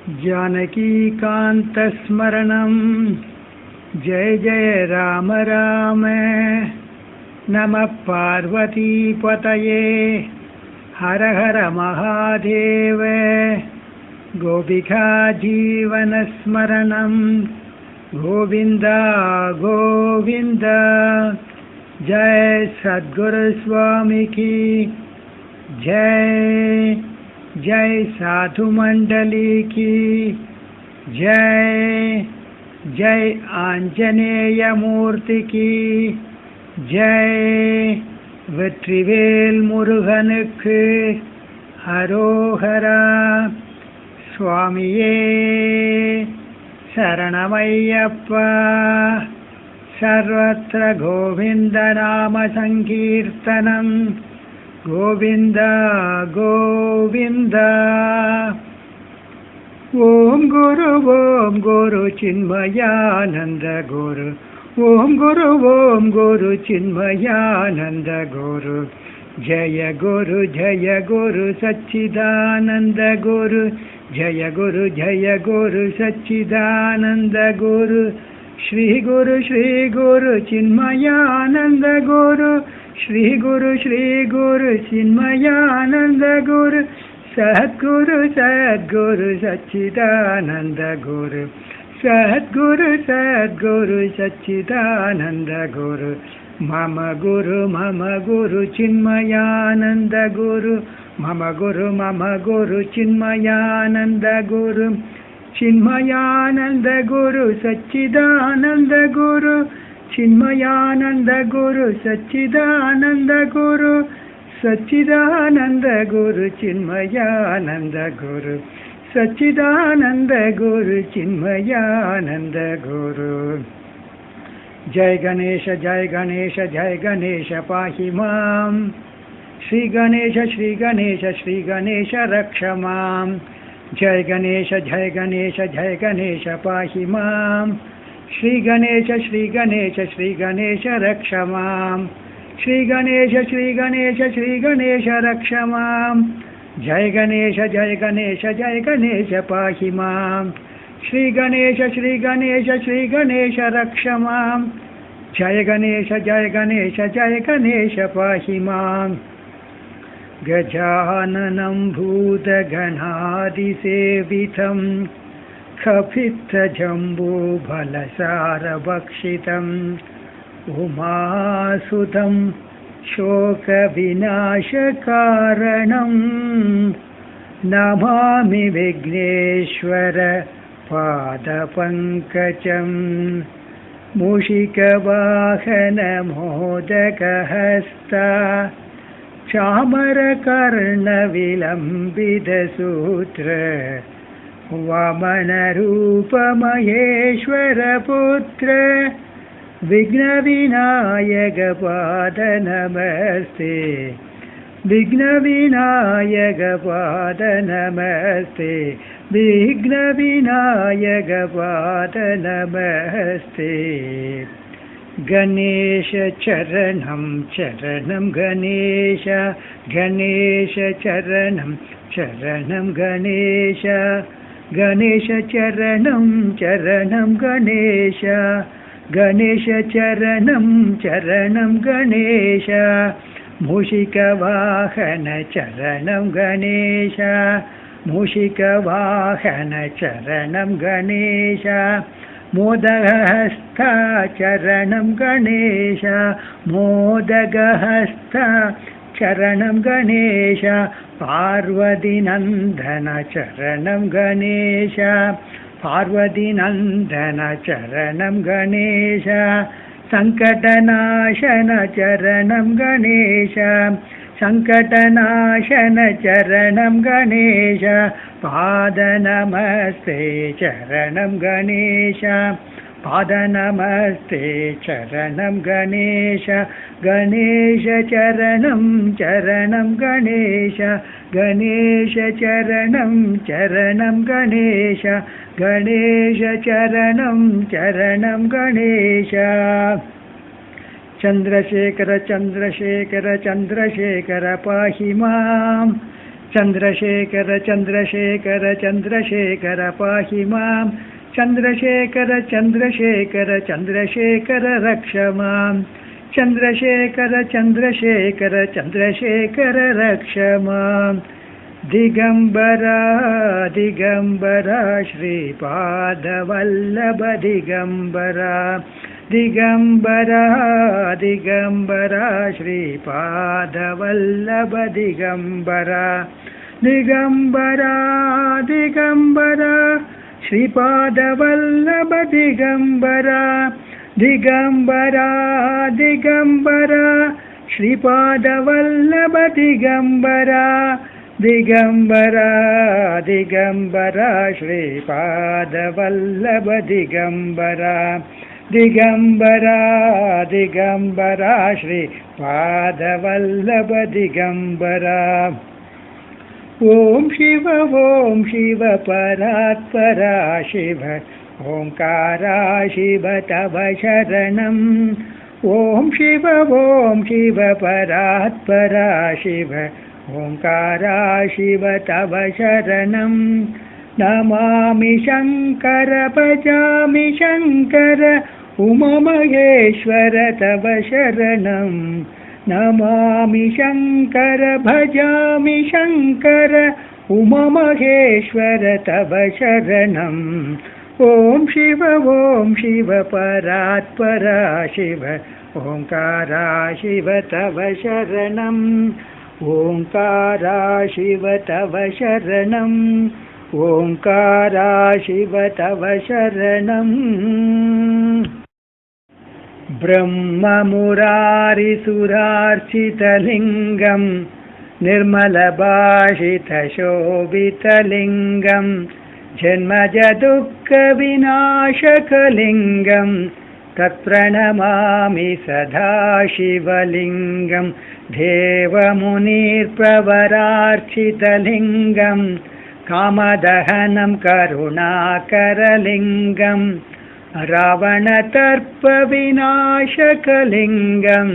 जानकीकान्तस्मरणं जय जय राम राम। नमः पार्वतीपतये हर हर महादेव। गोपिका जीवनस्मरणं गोविन्द गोविन्द। जय सद्गुरु स्वामी की जय। जय साधु मंडली की जय। जय आंजनेय मूर्ति की जय। வெற்றிவேல் முருகனுக்கு ஹரோஹரா. சுவாமியே சரணமையப்பா. சர்வத்ர கோவிந்த நாம சங்கீர்த்தனம் गोविंद गोविंद। ओम गुरु चिन्मयानंद गुरु। ओम गुरु चिन्मयानंद गुरु। जय गुरु सच्चिदानंद गुरु। जय गुरु सच्चिदानंद गुरु। श्री गुरु चिन्मयानंद गुरु। श्री गुरु चिन्मयानंद गुरु। सद्गुरु सच्चिदानंद गुरु। सद्गुरु सच्चिदानंद गुरु। मम गुरु चिन्मयानंद गुरु। मम गुरु चिन्मयानंद गुरु। चिन्मयानंद गुरु सच्चिदानंद गुरु। चिन्मयानंद गुरु सच्चिदानंद गुरु। सच्चिदानंद गुरु चिन्मयानंद गुरु। सच्चिदानंद गुरु चिन्मयानंद गुरु। जय गणेश जय गणेश जय गणेश पाहि मां। श्री गणेश रक्ष मां। जय गणेश जय गणेश पाहि मां। श्री गणेश रक्ष मां। श्री गणेश रक्ष मां। जय गणेश पाहि मां। श्री गणेश रक्ष मां। जय गणेश पाहि मां। गजाननं भूतगणादिसेवितं खफित्थजम्बूफलसारभक्षितम् उमासुतं शोकविनाशकारणं नमामि विघ्नेश्वर पादपङ्कजं। मूषिकवाहनमोदकहस्ता चामरकर्णविलम्बितसूत्र वामनरूप महेश्वरपुत्र। विघ्नविनायक पाद नमस्ते। विघ्नविनायक पाद नमस्ते। विघ्नविनायक पाद नमस्ते। गणेश चरणं गणेश। गणेश चरणं गणेश। गणेश चरणं गणेश। गणेश चरणं गणेश। मूषिकवाहन चरणं गणेश। मूषिकवाहन चरणं गणेश। मोदकहस्ता चरणं गणेश। मोदकहस्ता चरणं गणेश। पार्वतीनन्दन चरणं गणेश। पार्वतीनन्दन चरणं गणेश। सङ्कटनाशन चरणं गणेश। सङ्कटनाशन चरणं गणेश। पादनमस्ते चरणं गणेश। पादनमस्ते चरणं गणेश। गणेश चरणं गणेश। गणेश चरणं गणेश। गणेश चरणं गणेश। चंद्रशेखर चंद्रशेखर चंद्रशेखर पाहि मां। चन्द्रशेखर चन्द्रशेखर चन्द्रशेखर पाहि मां चन्द्रशेखर चन्द्रशेखर चन्द्रशेखर रक्ष मां चन्द्रशेखर चन्द्रशेखर चन्द्रशेखर रक्ष मां दिगम्बरा दिगम्बरा श्रीपादवल्लभ दिगम्बरा दिगम्बरा दिगम्बरा श्रीपादवल्लभ दिगम्बरा दिगम्बरा दिगम्बरा श्रीपादवल्लभ दिगम्बरा दिगम्बरा दिगम्बरा श्रीपादवल्लभ दिगम्बरा दिगम्बरा दिगम्बरा श्रीपादवल्लभ दिगम्बरा दिगम्बरा दिगम्बरा श्रीपादवल्लभ दिगम्बरा ॐ शिव परात्परा शिव ओंकारा शिव तव शरणम् ॐ शिव परात्परा शिव ओंकारा शिव तव शरणम् नमामि शङ्कर भजामि शङ्कर उमामहेश्वर तव शरणम् नमामि शङ्कर भजामि शङ्कर उमामहेश्वर तव शरणम् ॐ शिव परात्परा शिव ओंकारा शिव तव शरणम् ओंकारा शिव तव शरणम् ओंकारा शिव तव शरणम् ब्रह्ममुरारिसुरार्चितलिङ्गं निर्मलभाषितशोभितलिङ्गं जन्मजदुःखविनाशकलिङ्गं तत्प्रणमामि सदा शिवलिङ्गं देवमुनिर्प्रवरार्चितलिङ्गं कामदहनं करुणाकरलिङ्गं रावणतर्पविनाशकलिङ्गं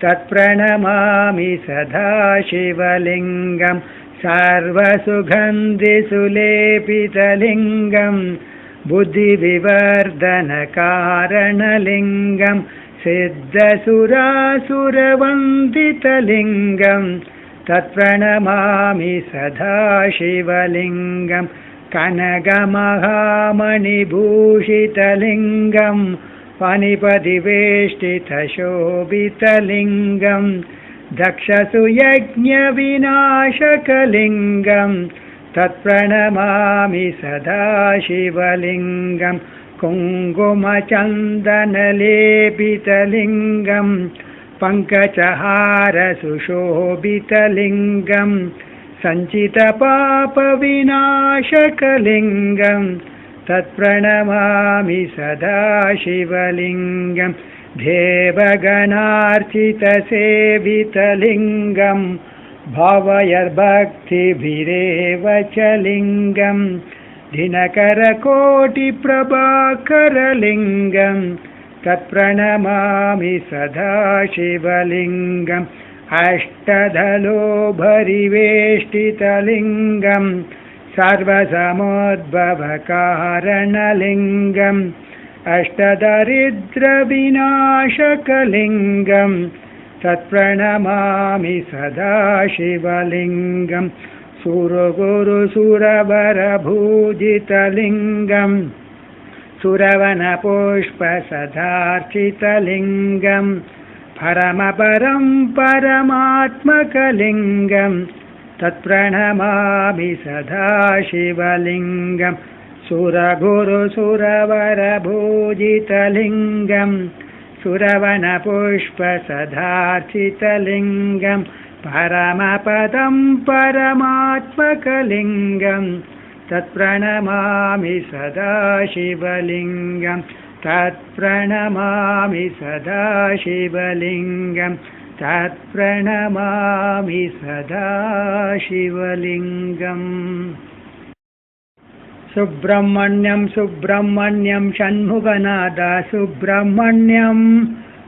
तत्प्रणमामि सदा शिवलिङ्गं सर्वसुगन्धिसुलेपितलिङ्गं बुद्धिविवर्धनकारणलिङ्गं सिद्धसुरासुरवन्दितलिङ्गं तत्प्रणमामि सदा शिवलिङ्गं कनकमहामणिभूषितलिङ्गं पाणिपतिवेष्टितशोभितलिङ्गं दक्षसुयज्ञविनाशकलिङ्गं तत्प्रणमामि सदा शिवलिङ्गं कुङ्कुमचन्दनलेपितलिङ्गं पङ्कजहारसुशोभितलिङ्गं सञ्चितपापविनाशकलिङ्गं तत्प्रणमामि सदा शिवलिङ्गं देवगणार्चितसेवितलिङ्गं भावयर्भक्तिभिरेव च लिङ्गं दिनकरकोटिप्रभाकरलिङ्गं तत्प्रणमामि सदा शिवलिङ्गम् अष्टदलोभरिवेष्टितलिङ्गं सर्वसमुद्भवकारणलिङ्गम् अष्टदरिद्रविनाशकलिङ्गं तत्प्रणमामि सदा शिवलिङ्गं सुरगुरुसुरवरभूजितलिङ्गं सुरवनपुष्पसदार्चितलिङ्गं परमपरं परमात्मकलिङ्गं तत्प्रणमामि सदा शिवलिङ्गं सुरगुरुसुरवरभूजितलिङ्गं सुरवनपुष्पसदार्चितलिङ्गं परमपदं परमात्मकलिङ्गं तत्प्रणमामि सदा शिवलिङ्गं तत्प्रणमामि सदा शिवलिङ्गं तत्प्रणमामि सदा शिवलिङ्गम् सुब्रह्मण्यं सुब्रह्मण्यं षण्मुखनाद सुब्रह्मण्यं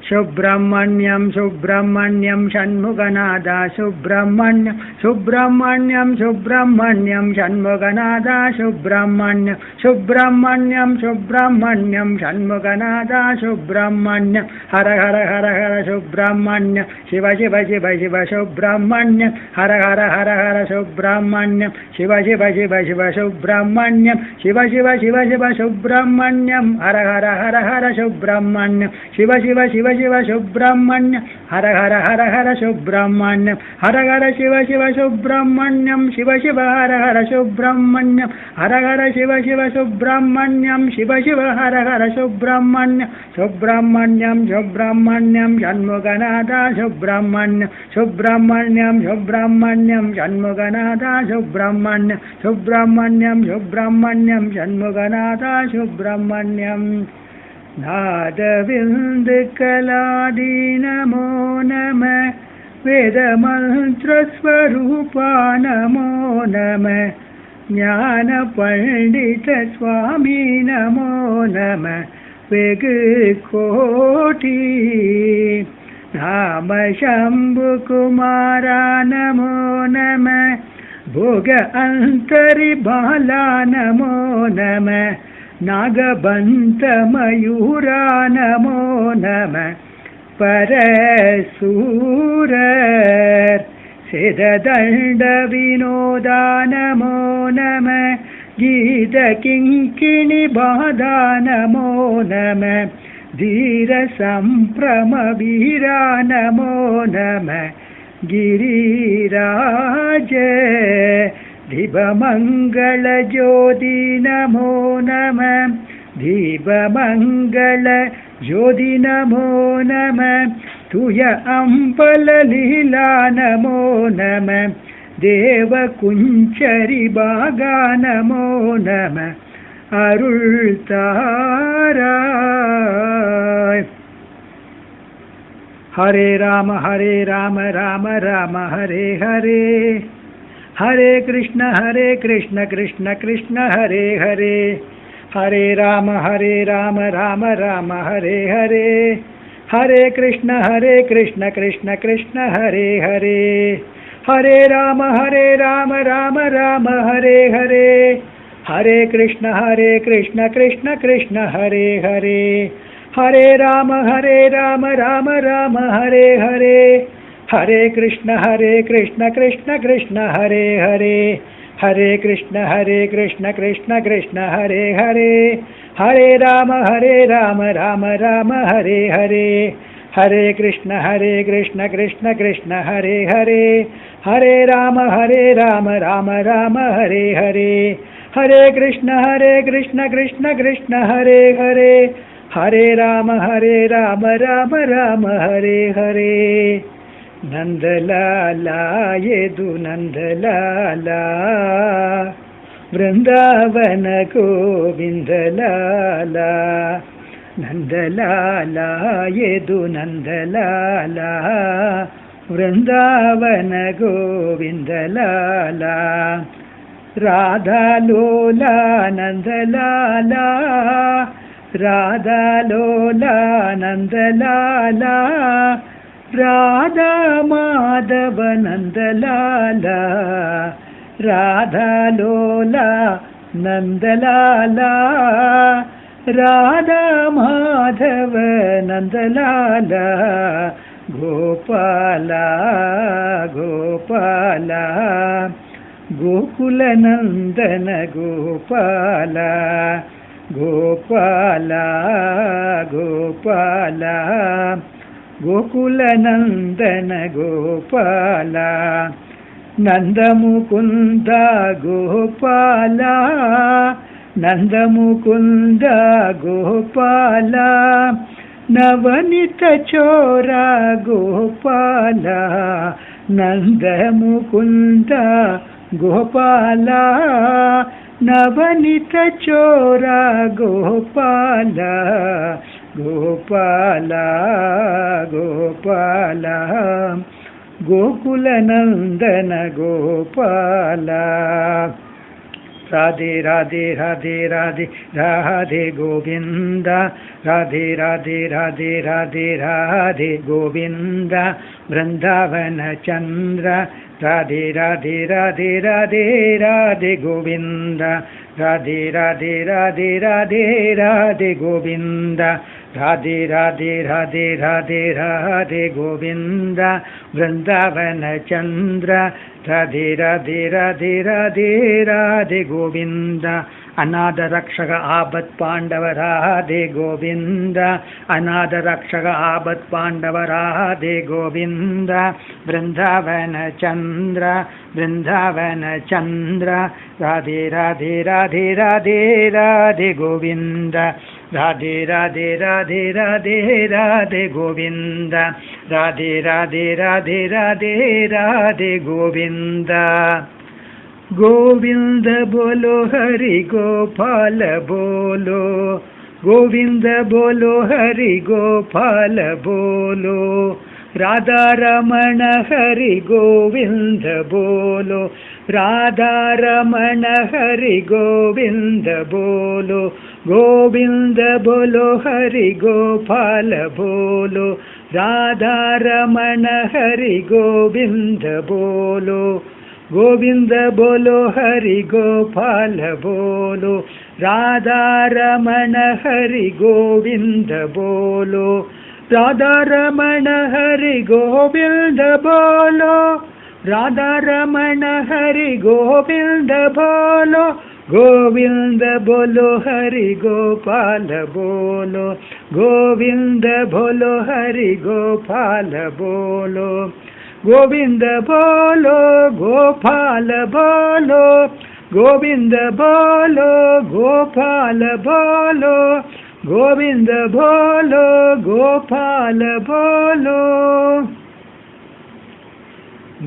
சுப்பிரமணியம் சுப்பிரமணியம் ஷண்முகநாதா சுப்பிரமணியம் சுப்பிரமணியம் சுப்பிரமணியம் ஷண்முகநாதா சுப்பிரமணியம் சுப்பிரமணியம் சுப்பிரமணியம் ஷண்முகநாதா சுப்பிரமணியம் ஹர ஹர ஹர ஹர சுப்பிரமணியம் சிவ சிவ சிவ சிவ சுப்பிரமணியம் ஹர ஹர ஹர ஹர சுப்பிரமணியம் சிவ சிவ சிவ சிவ சுப்பிரமணியம் சிவ சிவ சிவ சிவ சுப்பிரமணியம் ஹர ஹர ஹர ஹர சுப்பிரமணியம் சிவ சிவ சிவ சிவ சுப்பிரமணியம் ஹர ஹர ஹர ஹர சுப்பிரமணியம் ஹர ஹர சிவ சிவ சுப்பிரமணியம் சிவ சிவ ஹர ஹர சுப்பிரமணியம் ஹர ஹர சிவ சிவ சுப்பிரமணியம் சிவ சிவ ஹர ஹர சுப்பிரமணியம் சுப்பிரமணியம் சுப்பிரமணியம் ஷண்முகநாதா சுப்பிரமணியம் சுப்பிரமணியம் சுப்பிரமணியம் ஷண்முகநாதா சுப்பிரமணியம் சுப்பிரமணியம் சுப்பிரமணியம் ஷண்முகநாதா சுப்பிரமணியம் நாதவிந்துக்கலாதி நமோ நம வேதமந்திரஸ்வரூபா நமோ நம ஞான பண்டித சுவாமி நமோ நம வெகு கோட்டி நாம சம்பு குமாரா நமோ நம भोग अंतरि बाला नमो नम नागबंत मयूरा नमो नम परसूर सिद्धदंड विनोदा नमो नम गीत किंकिणी बाधा नमो नम धीर संप्रम वीरा नमो नम गिरिराज दीपमंगल ज्योति नमो नम दीपमंगल ज्योति नमो नम तुय अंबल लीला नमो नम देव कुंचरी बागा नमो नम अरुள் தாராய் हरे राम राम राम हरे हरे हरे कृष्ण कृष्ण कृष्ण हरे हरे हरे राम राम राम हरे हरे हरे कृष्ण कृष्ण कृष्ण हरे हरे हरे राम राम राम हरे हरे हरे कृष्ण कृष्ण कृष्ण हरे हरे हरे राम राम हरे हरे हरे कृष्ण कृष्ण कृष्ण हरे हरे हरे कृष्ण कृष्ण कृष्ण हरे हरे हरे राम राम हरे हरे हरे कृष्ण कृष्ण कृष्ण हरे हरे हरे राम राम हरे हरे हरे कृष्ण कृष्ण कृष्ण हरे हरे हरे राम राम हरे हरे नंदलाला येदु नंदलाला वृंदावन गोविंदलाला नंदलाला येदु नंदलाला वृंदावन गोविंदलाला राधा लोला नंदलाला राधा लोला नंदलाला राधा माधव नंदलाला राधा लोला नंदलाला राधा माधव नंदलाला गोपाला गोपाला गोकुल नंदन गोपाला गोपाला गोपाला गोकुल नंदन गोपाला नंदमुकुंद गोपाला नंदमुकुंद गोपाला नवनीत चोरा गोपाला नंदमुकुंद गोपाला नवनीत चोरा गोपाला गोपाला गोपाला गोकुल नंदन गोपाला राधे राधे राधे राधे राधे गोविंद राधे राधे राधे राधे राधे गोविंद वृंदावन चंद्र राधे राधे राधे राधे राधे गोविंद राधे राधे राधे राधे राधे गोविंद राधे राधे राधे राधे राधे गोविंद वृंदावन चंद्र राधे राधे राधे राधे राधे गोविंद अनाथ रक्षक आपत् पांडव राधे गोविंद अनाथ रक्षक आपत् पांडव राधे गोविंद वृंदावन चंद्र राधे राधे राधे राधे राधे गोविंद राधे राधे राधे राधे राधे गोविंद राधे राधे राधे राधे राधे गोविंद गोविंद बोलो हरि गोपाल बोलो गोविंद बोलो हरि गोपाल बोलो राधा रमण हरि गोविंद बोलो राधा रमण हरि गोविंद बोलो गोविंद बोलो हरि गोपाल बोलो राधा रमण हरि गोविंद बोलो गोविंद बोलो हरि गोपाल बोलो राधा रमण हरि गोविंद बोलो राधा रमण हरि गोविंद बोलो राधा रमण हरि गोविंद बोलो गोविंद बोलो हरि गोपाल बोलो गोविंद बोलो हरि गोपाल बोलो गोविंद बोलो गोपाल बोलो गोविंद बोलो गोपाल बोलो गोविंद बोलो गोपाल बोलो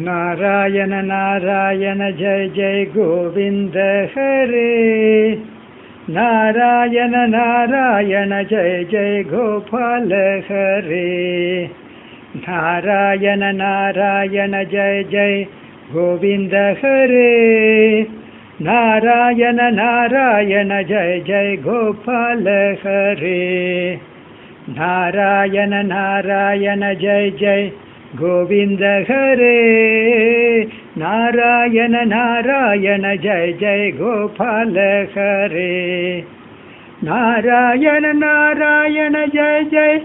नारायण नारायण जय जय गोविंद हरे नारायण नारायण जय जय गोपाल हरे नारायण नारायण जय जय गोविंद हरे नारायण नारायण जय जय गोपाल हरे नारायण नारायण जय जय गोविंद हरे नारायण नारायण जय जय गोपाल हरे नारायण नारायण जय जय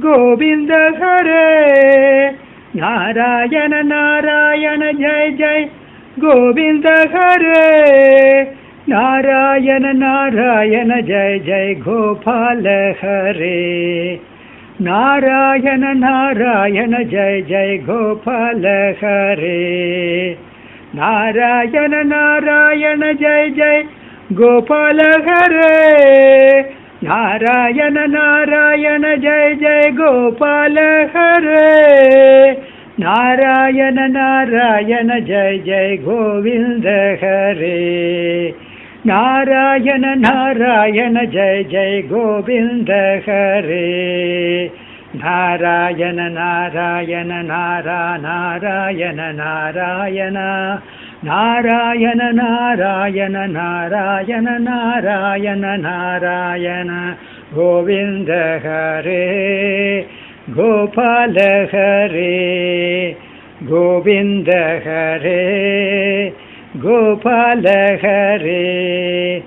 गोविंद हरे नारायण नारायण जय जय गोविंद हरे नारायण नारायण जय जय गोपाल हरे नारायण नारायण जय जय गोपाल हरे नारायण नारायण जय जय गोपाल हरे नारायण नारायण जय जय गोपाल हरे नारायण नारायण जय जय गोविंद हरे नारायण नारायण जय जय गोविंद हरे नारायण नारायण नारायण नारायण नारायण नारायण नारायण नारायण नारायण गोविंद हरे गोपाल हरे गोविंद हरे गोपाल हरे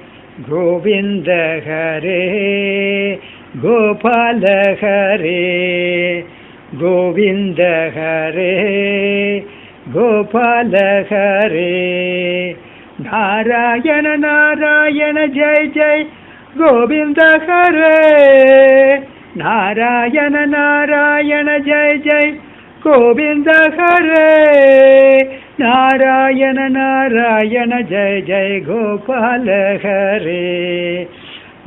गोविंद हरे गोपाल हरे गोविंद हरे गोपाल हरे नारायण नारायण जय जय गोविंद हरे नारायण नारायण जय जय गोविंद हरे नारायण नारायण जय जय गोपाल हरे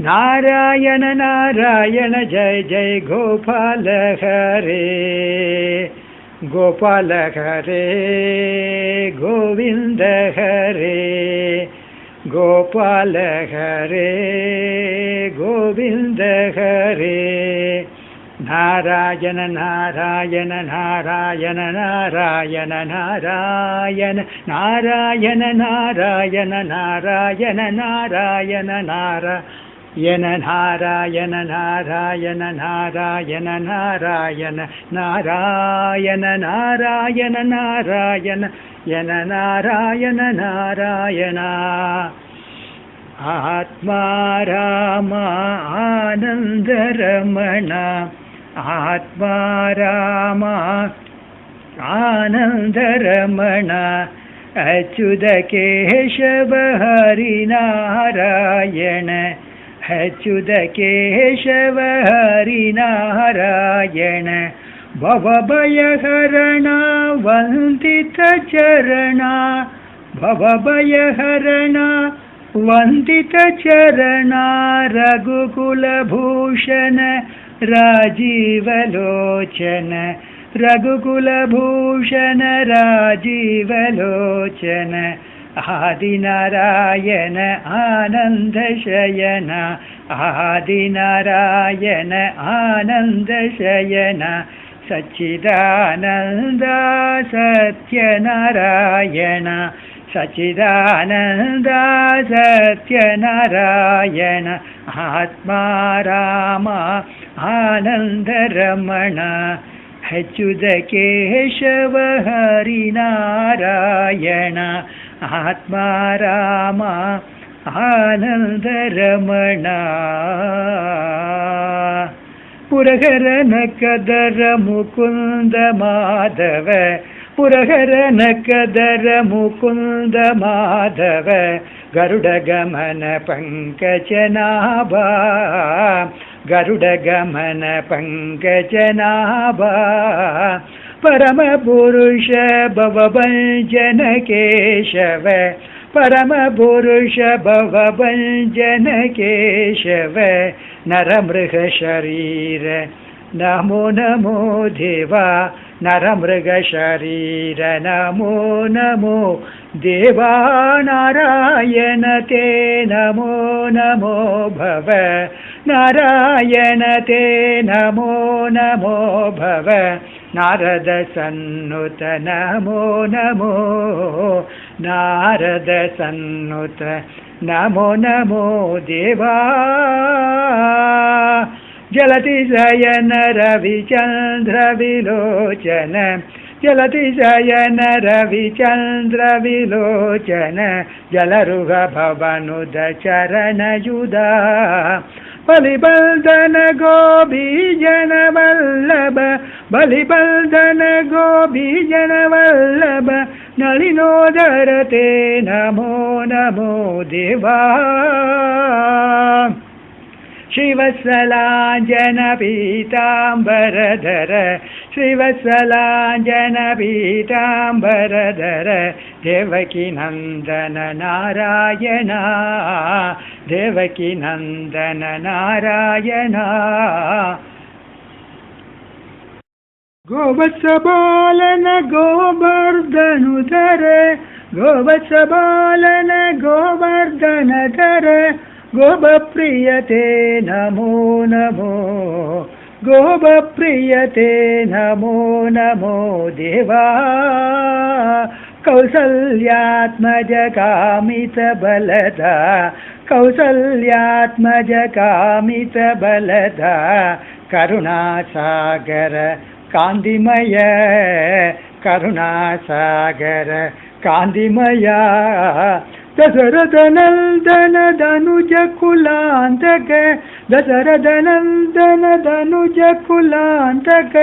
नारायण नारायण जय जय गोपाल हरे गोपाल हरे गोविंद हरे गोपाल हरे गोविंद हरे नारायण नारायण नारायण नारायण नारायण नारायण नारायण नारायण नारायण नारायण नारायण नारायण नारायण नारायण नारायण नारायण नारायण यन नारायण नारायण आत्मा राम आनंद रमण आत्मा राम आनंद रमण अच्युत केशव हरि नारायण अच्युत केशव हरि नारायण भवभयहरण वन्दित चरण भवभयहरण वन्दित चरण रघुकुलभूषण राजीवलोचन रघुकुलभूषण राजीवलोचन आदिनारायण आनन्दशयन आदिनारायण आनन्दशयन सच्चिदानन्द सत्यनारायण सच्चिदानन्द सत्यनारायण आत्मा राम आनन्दरमण अच्युत केशव हरि नारायण आत्मा राम आनन्दरमण पुरहरन कदर मुकुंद माधव पुरहरन कदर मुकुंद माधव गरुडगमन पंकजनाभा गरुडगमन पंकजनाभा परम पुरुष भवभञ्जन केशव परम पुरुष भवभञ्जन केशव नरमृग शरीर नमो नमो देवा नरमृग शरीर नमो नमो देवा नारायण ते नमो नमो भव नारायण ते नमो नमो भव नारद सन्नुत नमो नमो नारद सन्नुत नमो नमो देवा जलतिशयन रविचन्द्र विलोचन जलतिशयन रविचन्द्र विलोचन जलरुग भवनुद चरण युधा बलिबल्दन गोपीजन वल्लभ बलिबल्दन गोपीजन वल्लभ नलिनोदर ते नमो नमो देवा श्रीवत्सलाञ्जन पीताम्बरधर श्रीवत्सलाञ्जन पीताम्बरधर देवकी नन्दन नारायण देवकी नन्दन नारायण गोवत्सबालन गोवर्धनुधर गोवत्सबालन गोवर्धनधर गोपप्रियते नमो नमो गोपप्रियते नमो नमो देवा कौसल्यात्मज कामित बलदा कौसल्यात्मज कामित बलदा करुणासागर कान्तिमय करुणासागर कान्तिमया दशरथ नंदन धनुज कुलांतक दशरथ नंदन धनुज कुलांतक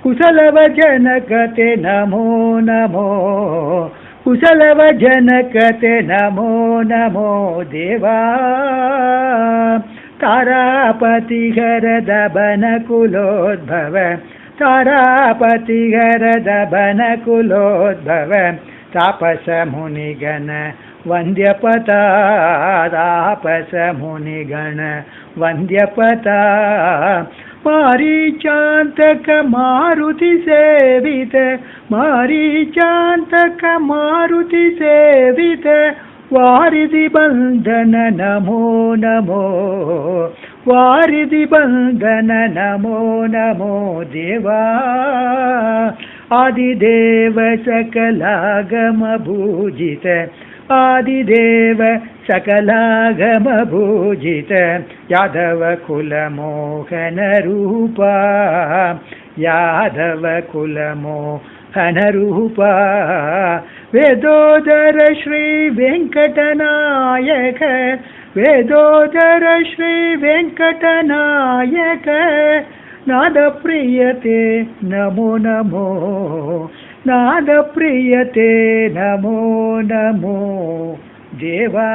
कुशलव जनकते नमो नमो कुशलव जनकते नमो नमो देवा तारापतिगर दबन कुलोद्भव तारापतिगर दबन कुलोद्भव तापस मुनिगण वन्द्यपता तापस मुनिगण वन्द्यपता मारीचान्तक मारुति सेवित मारीचान्तक मारुति सेवित वारिधि बंधन नमो नमो ವಾರಿಧಿ ಬಂಧನ ನಮೋ ನಮೋ ದೇವಾ ಆದಿದೇವ ಸಕಲಾಗಮ ಭೂಜಿತ ಆದಿದೇವ ಸಕಲಾಗಮ ಭೂಜಿತ ಯಾದವ ಕುಲ ಮೋಹನ ರೂಪ ಯಾದವ ಕುಲ ಮೋಹನ ರೂಪ ವೇದೋದರ ಶ್ರೀ ವೆಂಕಟನಾಯಕ ವೇದೋದರ ಶ್ರೀ ವೆಂಕಟನಾಯಕ ನಾದ ಪ್ರಿಯತೆ ನಮೋ ನಮೋ ನಾದ ಪ್ರಿಯತೆ ನಮೋ ನಮೋ ದೇವಾ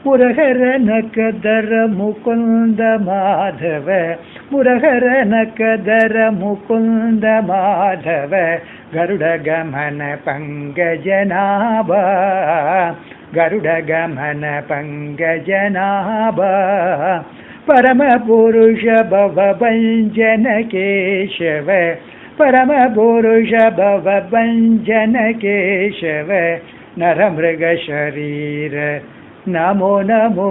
ಮುರಹರನ ಕದರ ಮುಕುಂದ ಮಾಧವ ಮುರಹರನ ಕದರ ಮುಕುಂದ ಮಾಧವ ಗರುಡ ಗಮನ ಪಂಕಜನಾಭ ಗರುಡ ಗಮನ ಪಂಕಜನಾಭ ಪರಮ ಪುರುಷ ಭವಭಂಜನ ಕೇಶವ ಪರಮ ಪುರುಷ ಭವಭಂಜನ ಕೇಶವ ನರಮೃಗ ಶರೀರ ನಮೋ ನಮೋ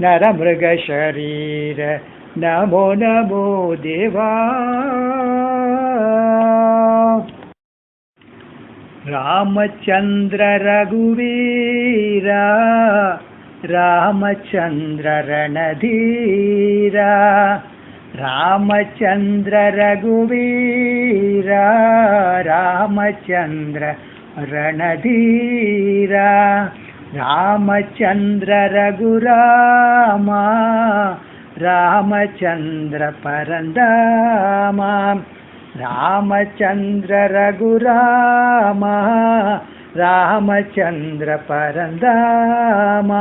ನರಮೃಗ ಶರೀರ ನಮೋ ನಮೋ ದೇವಾ ರಾಮಚಂದ್ರ ರಘುವೀರ ರಾಮಚಂದ್ರ ರಣಧೀರ ರಾಮಚಂದ್ರ ರಘುವೀರ ರಾಮಚಂದ್ರ ರಣಧೀರ ರಾಮಚಂದ್ರ ರಘುರಾಮ ರಾಮಚಂದ್ರ ಪರಂಧಾಮ ರಾಮಚಂದ್ರ ರಘುರಾಮ ರಾಮಚಂದ್ರ ಪರಂಧಾಮ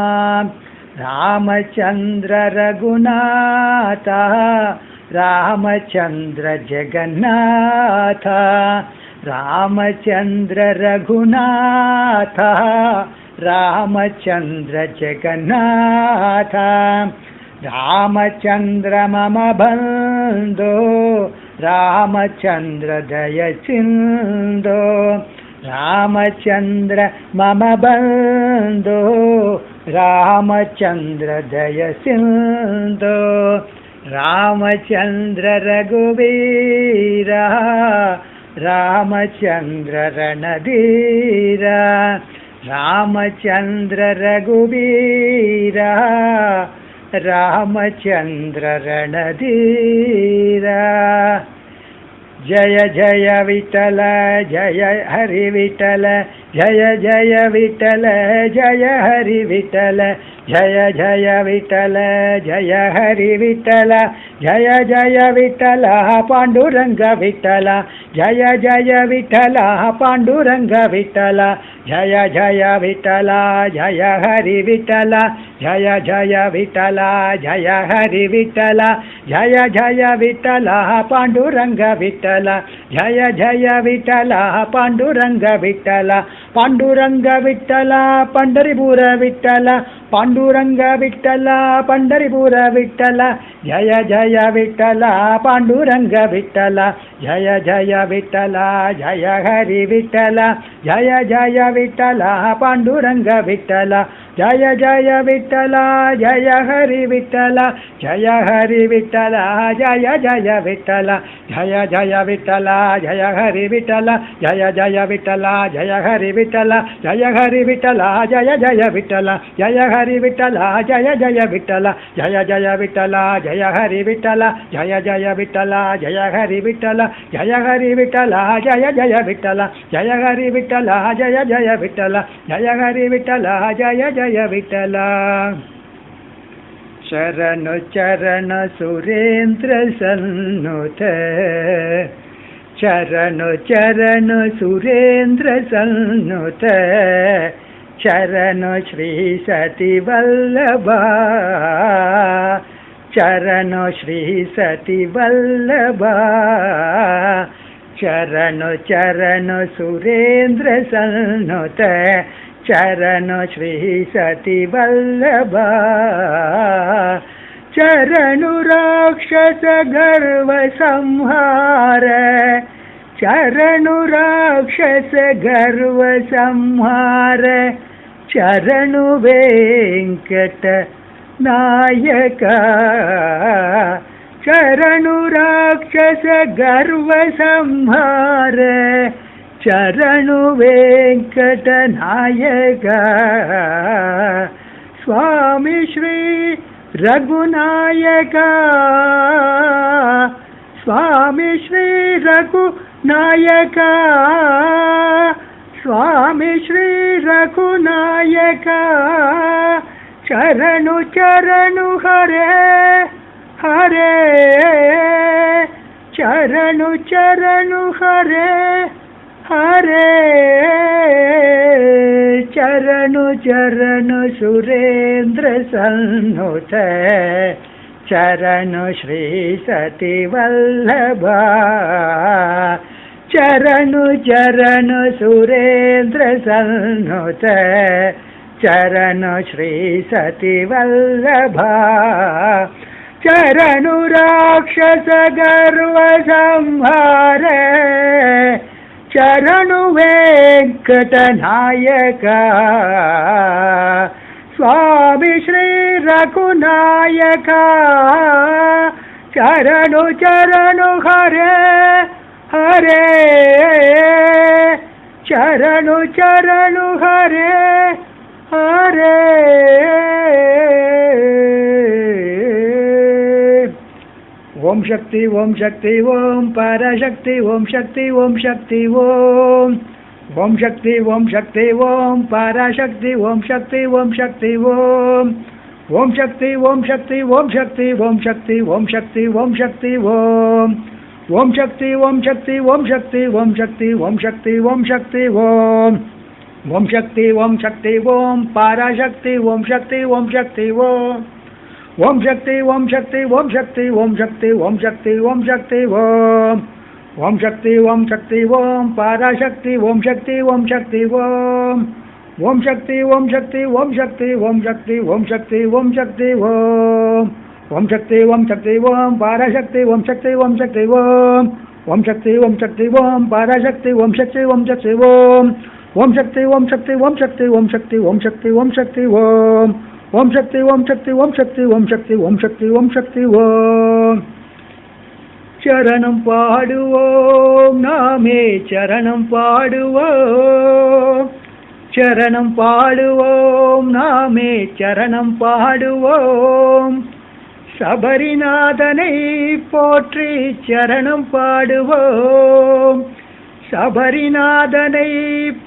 ರಾಮಚಂದ್ರ ರಘುನಾಥ ರಾಮಚಂದ್ರ ಜಗನ್ನಾಥ ರಾಮಚಂದ್ರ ರಘುನಾಥ ರಾಮಚಂದ್ರ ಜಗನ್ನಾಥ ರಾಮಚಂದ್ರ ಮಮ ಬಂಧೋ ರಾಮಚಂದ್ರ ದಯ ಸಿಂಧೋ ರಾಮಚಂದ್ರ ಮಮ ಬಂಧೋ ರಾಮಚಂದ್ರ ದಯ ಸಿಂಧೋ ರಾಮಚಂದ್ರ ರಘುವೀರ ರಾಮಚಂದ್ರ ರಣಧೀರ ರಾಮಚಂದ್ರ ರಘುವೀರ ರಾಮಚಂದ್ರ ರಣಧೀರ ಜಯ ಜಯ ವಿಠಲ ಜಯ ಹರಿ ವಿಠಲ ಜಯ ಜಯ ವಿಠಲ ಜಯ ಹರಿ ವಿಠಲ ಜಯ ಜಯ ವಿಠಲ ಜಯ ಹರಿ ವಿಠಲ ಜಯ ಜಯ ವಿಠಲ ಪಾಂಡುರಂಗ ವಿಠಲ ಜಯ ಜಯ ವಿಠಲ ಪಾಂಡುರಂಗ ವಿಠಲ ಜಯ ಜಯ ವಿಠಲ ಜಯ ಹರಿ ವಿಠಲ ಜಯ ಜಯ ವಿಠಲ ಜಯ ಹರಿ ವಿಠಲ ಜಯ ಜಯ ವಿಠಲ ಪಾಂಡುರಂಗ ವಿಠಲ ಜಯ ಜಯ ವಿಠಲ ಪಾಂಡುರಂಗ ವಿಠಲ ಪಾಂಡುರಂಗ ವಿಠಲ ಪಂಡರಿಪುರ ವಿಠಲ ಪಾಂಡುರಂಗ ವಿಠಲ ಪಂಡರಿಪುರ ವಿಠಲ ಜಯ ಜಯ ವಿಠಲ ಪಾಂಡುರಂಗ ವಿಠಲ ಜಯ ಜಯ ವಿಠಲ ಜಯ ಹರಿ ವಿಠಲ ಜಯ ಜಯ ವಿಠಲ ಪಾಂಡುರಂಗ ವಿಠಲ ಜಯ ಜಯ ವಿಠಲ ಜಯ ಹರಿ ವಿಠಲ ಜಯ ಹರಿ ವಿಠಲ ಜಯ ಜಯ ವಿಠಲ ಜಯ ಜಯ ವಿಠಲ ಜಯ ಹರಿ ವಿಠಲ ಜಯ ಜಯ ವಿಠಲ ಜಯ ಹರಿ ವಿಠಲ ಜಯ ಹರಿ ವಿಠಲ ಜಯ ಜಯ ವಿಠಲ ಜಯ ಹರಿ ವಿಠಲ ಜಯ ಜಯ ವಿಠಲ ಜಯ ಜಯ ವಿಠಲ ಜಯ ಹರಿ ವಿಠಲ ಜಯ ಜಯ ವಿಠಲ ಜಯ ಹರಿ ವಿಠಲ ಜಯ ಹರಿ ವಿಠಲ ಜಯ ಜಯ ವಿಠಲ ಜಯ ಹರಿ ವಿಠಲ ಜಯ ಜಯ ವಿಠಲ ಜಯ ಹರಿ ವಿಠಲ ಜಯ ಜಯ ವಿಠಲ ಶರಣು ಚರಣ ಸುರೇಂದ್ರ ಸನ್ನುತ ಶರಣು ಚರಣ ಸುರೇಂದ್ರ ಸನ್ನುತ ಶರಣು ಶ್ರೀ ಸತಿ ವಲ್ಲಭ ಶರಣು ಶ್ರೀ ಸತಿ ವಲ್ಲಭ ಶರಣು ಚರಣು ಸುರೇಂದ್ರ ಸನ್ನುತ ಶರಣು ಶ್ರೀ ಸತಿ ವಲ್ಲಭ ಶರಣು ರಾಕ್ಷಸ ಗರ್ವ ಸಂಹಾರ ಶರಣು ರಾಕ್ಷಸ ಗರ್ವ ಸಂಹಾರ சரணு வெங்கட நாயகா சரணு ராட்சச கர்வ சம்ஹார சரணு வெங்கட நாயகா சுவாமி ஸ்ரீ ரகுநாயகா சுவாமி ஸ்ரீ ரகுநாயகா स्वामी श्री रघुनायका चरणु चरणु हरे हरे चरणु चरणु हरे हरे चरणु चरणु सुरेंद्र सन्नुत चरणु श्री सती वल्लभा चरणु चरणु सुरेंद्र सन्नुत चरणु श्री सती वल्लभा चरणु राक्षस गर्व संहार चरणु वेंकट नायका स्वामी श्री रघुनायका चरणु चरणु हरे हरे चरणु चरणु हरे हरे ओम शक्ति ओम शक्ति ओम पराशक्ति ओम शक्ति ओम शक्ति ओम ओम शक्ति ओम शक्ति ओम पराशक्ति ओम शक्ति ओम शक्ति ओम ओम शक्ति ओम शक्ति ओम शक्ति ओम शक्ति ओम शक्ति ओम शक्ति ओम ओम शक्ति ओम शक्ति ओम शक्ति ओम शक्ति ओम शक्ति ओम शक्ति ओम ओम शक्ति ओम शक्ति ओम पराशक्ति ओम शक्ति ओम शक्ति ओम ओम शक्ति ओम शक्ति ओम शक्ति ओम शक्ति ओम शक्ति ओम शक्ति ओम ओम शक्ति ओम शक्ति ओम पराशक्ति ओम शक्ति ओम शक्ति ओम ओम शक्ति ओम शक्ति ओम शक्ति ओम शक्ति ओम शक्ति ओम शक्ति ओम ओम शक्ति ओम शक्ति ओम पराशक्ति ओम शक्ति ओम शक्ति ओम ओम शक्ति ओम शक्ति ओम पराशक्ति ओम शक्ति ओम शक्ति ओम ओम शक्ति ओम शक्ति ओम शक्ति ओम शक्ति ओम शक्ति ओम शक्ति ओम ओम शक्ति ओम शक्ति ओम शक्ति ओम शक्ति ओम शक्ति ओम शक्ति ओम चरणं पाडुवोम नामे चरणं पाडुवोम चरणं पाडुवोम नामे चरणं पाडुवोम சபரிநாதனை போற்றி சரணம் பாடுவோம் சபரிநாதனை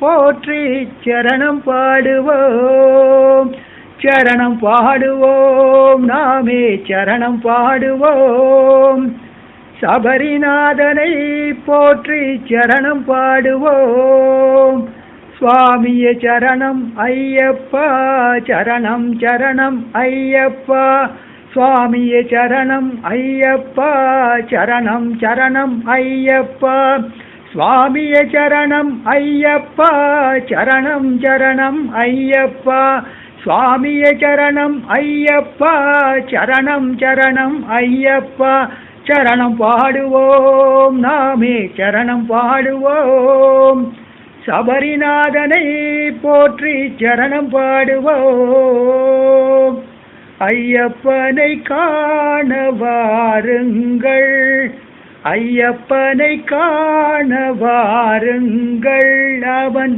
போற்றி சரணம் பாடுவோம் சரணம் பாடுவோம் நாமே சரணம் பாடுவோம் சபரிநாதனை போற்றி சரணம் பாடுவோம் சுவாமியே சரணம் ஐயப்பா சரணம் சரணம் ஐயப்பா சுவாமியே சரணம் ஐயப்பா சரணம் சரணம் ஐயப்பா சுவாமியே சரணம் ஐயப்பா சரணம் சரணம் ஐயப்பா சுவாமியே சரணம் ஐயப்பா சரணம் சரணம் ஐயப்பா சரணம் பாடுவோம் நாமே சரணம் பாடுவோம் சபரிநாதனை போற்றி சரணம் பாடுவோம் ஐயப்பனை காண வாருங்கள் ஐயப்பனை காண வாருங்கள் அவன்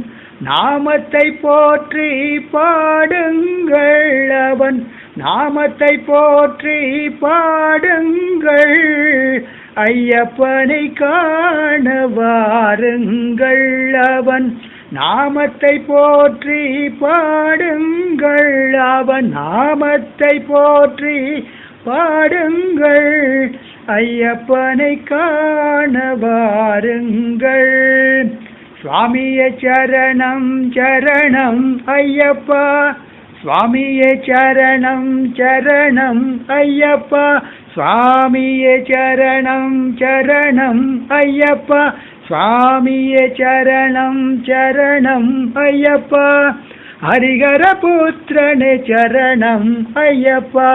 நாமத்தை போற்றி பாடுங்கள் அவன் நாமத்தை போற்றி பாடுங்கள் ஐயப்பனை காண வாருங்கள் அவன் நாமத்தை போற்றி பாடுங்கள் அவன் நாமத்தை போற்றி பாடுங்கள் ஐயப்பனை காண வாருங்கள் சுவாமியே சரணம் சரணம் ஐயப்பா சுவாமியே சரணம் சரணம் ஐயப்பா சுவாமியே சரணம் சரணம் ஐயப்பா சுவாமியே சரணம் சரணம் ஐயப்பா ஹரிஹர புத்திரனே சரணம் ஐயப்பா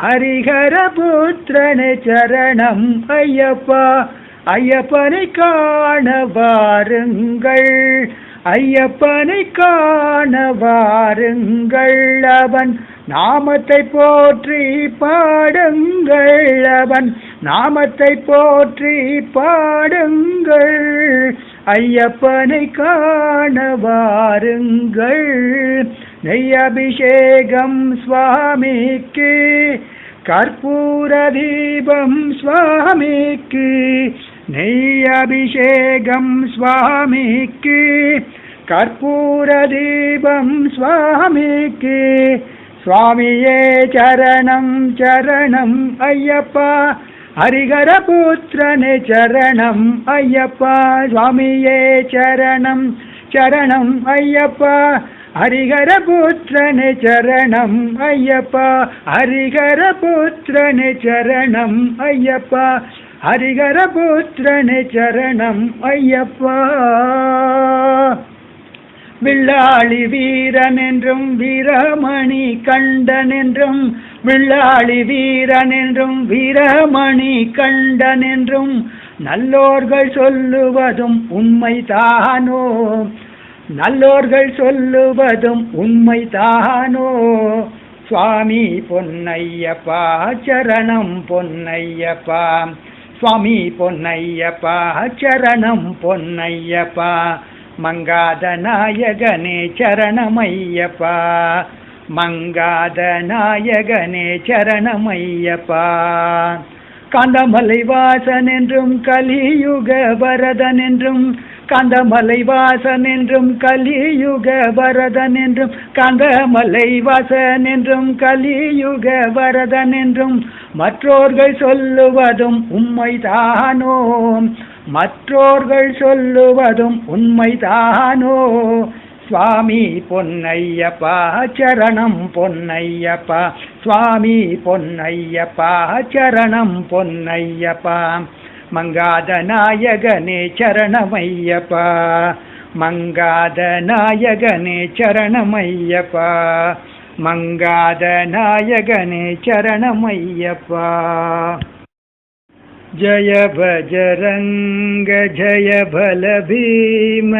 ஹரிஹர புத்திரனே சரணம் ஐயப்பா ஐயப்பனை காண வாருங்கள் ஐயப்பனை காண வாருங்கள், அவன் நாமத்தை போற்றி பாடுங்கள், அவன் நாமத்தை போற்றி பாடுங்கள். ஐயப்பனை காண வாருங்கள். நெய் அபிஷேகம் சுவாமிக்கு, கற்பூர தீபம் சுவாமிக்கு. நெய் அபிஷேகம் சுவாமிக்கு, கற்பூர தீபம் சுவாமிக்கு. சுவாமியே சரணம் சரணம் ஐயப்பா, ஹரிஹர புத்திரனே சரணம் ஐயப்பா. சுவாமியே சரணம் சரணம் ஐயப்பா, ஹரிஹர புத்திரனே சரணம் ஐயப்பா. ஹரிஹர புத்திரனே சரணம் ஐயப்பா, ஹரிஹர புத்திரனே சரணம் ஐயப்பா. வில்லாளி வீரன் என்றும் வீரமணி கண்டன் என்றும், வில்லாளி வீரன் என்றும் வீரமணி கண்டன் என்றும் நல்லோர்கள் சொல்லுவதும் உண்மைதானோ, நல்லோர்கள் சொல்லுவதும் உண்மைதானோ. சுவாமி பொன்னையப்பா சரணம் பொன்னையப்பா, சுவாமி பொன்னையப்பா சரணம் பொன்னையப்பா. மங்காத நாயகனே சரணமையப்பா, மங்காத நாயகனே சரணமையப்பா. காந்தமலை வாசன் என்றும் கலியுக வரதன் என்றும், காந்தமலை வாசன் என்றும் கலியுக வரதன் என்றும், காந்தமலை வாசன் என்றும் கலியுக வரதன் என்றும் மற்றோர்கள் சொல்லுவதும் உண்மைதானோ, மற்றோர்கள் சொல்லுவதும் உண்மைதானோ. சுவாமி பொன்னையப்பா சரணம் பொன்னையப்பா, சுவாமி பொன்னையப்பா சரணம் பொன்னையப்பா. மங்காத நாயகனே சரணமையப்பா, மங்காத நாயகனே சரணமையப்பா, மங்காத நாயகனே சரணமையப்பா. जय बजरंग जय बल भीम,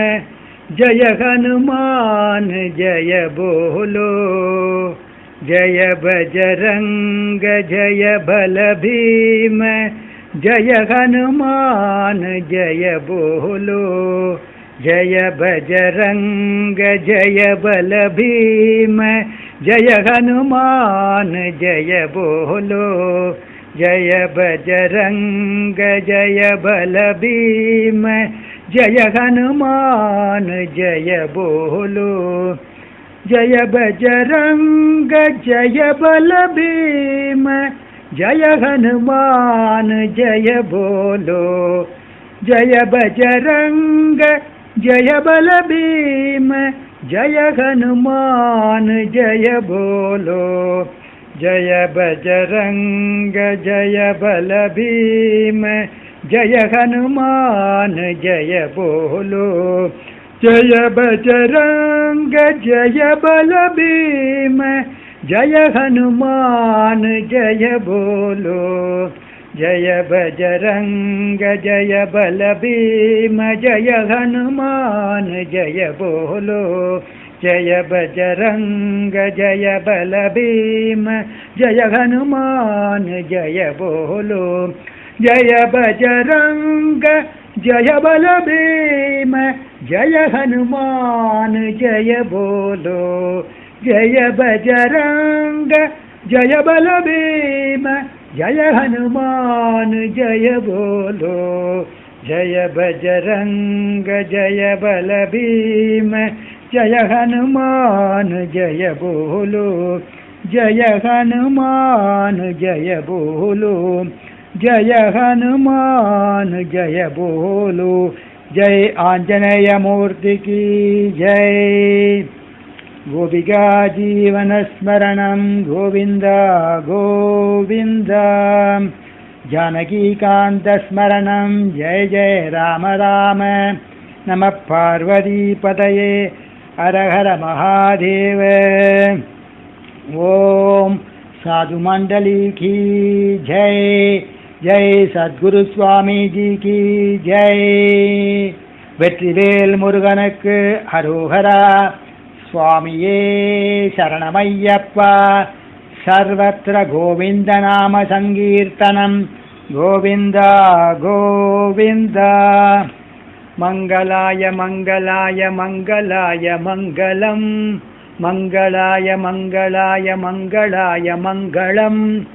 जय हनुमान जय बोलो. जय बजरंग जय बल भीम, जय हनुमान जय बोलो. जय बजरंग जय बल भीम, जय हनुमान जय बोलो. जय बजरंग जय बल भीम, जय हनुमान जय बोलो. जय बजरंग जय बल भीम, जय हनुमान जय बोलो. जय बजरंग जय बल भीम, जय हनुमान जय बोलो. जय बजरंग जय बल भीम, जय हनुमान जय बोलो. जय बजरंग जय बल भीम, जय हनुमान जय बोलो. जय बजरंग जय बल भीम, जय हनुमान जय बोलो. जय बजरंग जय बल भीम, जय हनुमान जय बोलो. जय बजरंग जय बल भीम, जय हनुमान जय बोलो. जय बजरंग जय बल भीम, जय हनुमान जय बोलो. जय बजरंग जय बल भीम, जय हनुमान जय बोलो. जय हनुमान जय बोलो. जय हनुमान जय बोलो. जय आंजनेय मूर्ति की जय. गोपिका जीवन स्मरणं गोविंद गोविंद. जानकीकांत स्मरणं जय जय राम राम. नमः पार्वती पतये हर हर महादेव. ओम साधु मंडली की जय. जय सद्गुरु स्वामी जी की जय. வெற்றிவேல் முருகனுக்கு அரோகரா. சுவாமியே சரணமையப்பா. சர்வத்திர கோவிந்த நாம சங்கீர்த்தனம். கோவிந்தா கோவிந்தா. மங்களாய மங்களாய மங்களாய மங்களம். மங்களாய மங்களாய மங்களாய மங்களம்.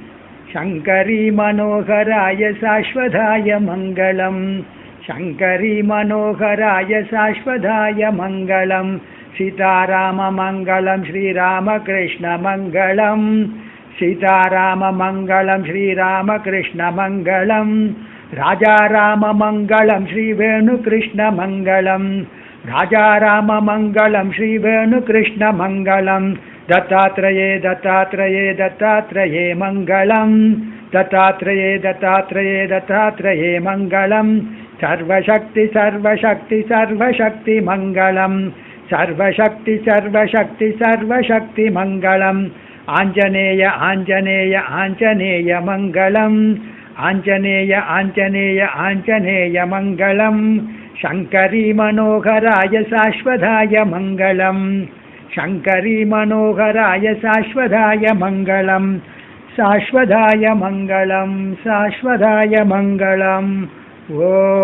சங்கரி மனோகராய சாஸ்வதாய மங்களம். சங்கரி மனோகராய சாஸ்வதாய மங்களம். சீதாராம மங்களம் ஸ்ரீராமகிருஷ்ண மங்களம். சீதாராம மங்களம் ஸ்ரீராமகிருஷ்ண மங்களம். ராஜாராம மங்களம் ஸ்ரீவேணுகிருஷ்ண மங்களம். ராஜாராம மங்களம் ஸ்ரீவேணுகிருஷ்ண மங்களம். दत्तात्रेये दत्तात्रेये दत्तात्रेये मङ्गलम्. दत्तात्रेये दत्तात्रेये दत्तात्रेये मङ्गलम्. सर्वशक्ति सर्वशक्ति सर्वशक्ति मङ्गलम्. सर्वशक्ति सर्वशक्ति सर्वशक्ति मङ्गलम्. आञ्जनेय आञ्जनेय आञ्जनेय मङ्गलम्. आञ्जनेय आञ्जनेय आञ्जनेय मङ्गलम्. शङ्करी मनोहराय शाश्वताय मङ्गलम्. शङ्करी मनोहराय शाश्वताय मङ्गलम्. शाश्वताय मङ्गलम् शाश्वताय मङ्गलम्. ओ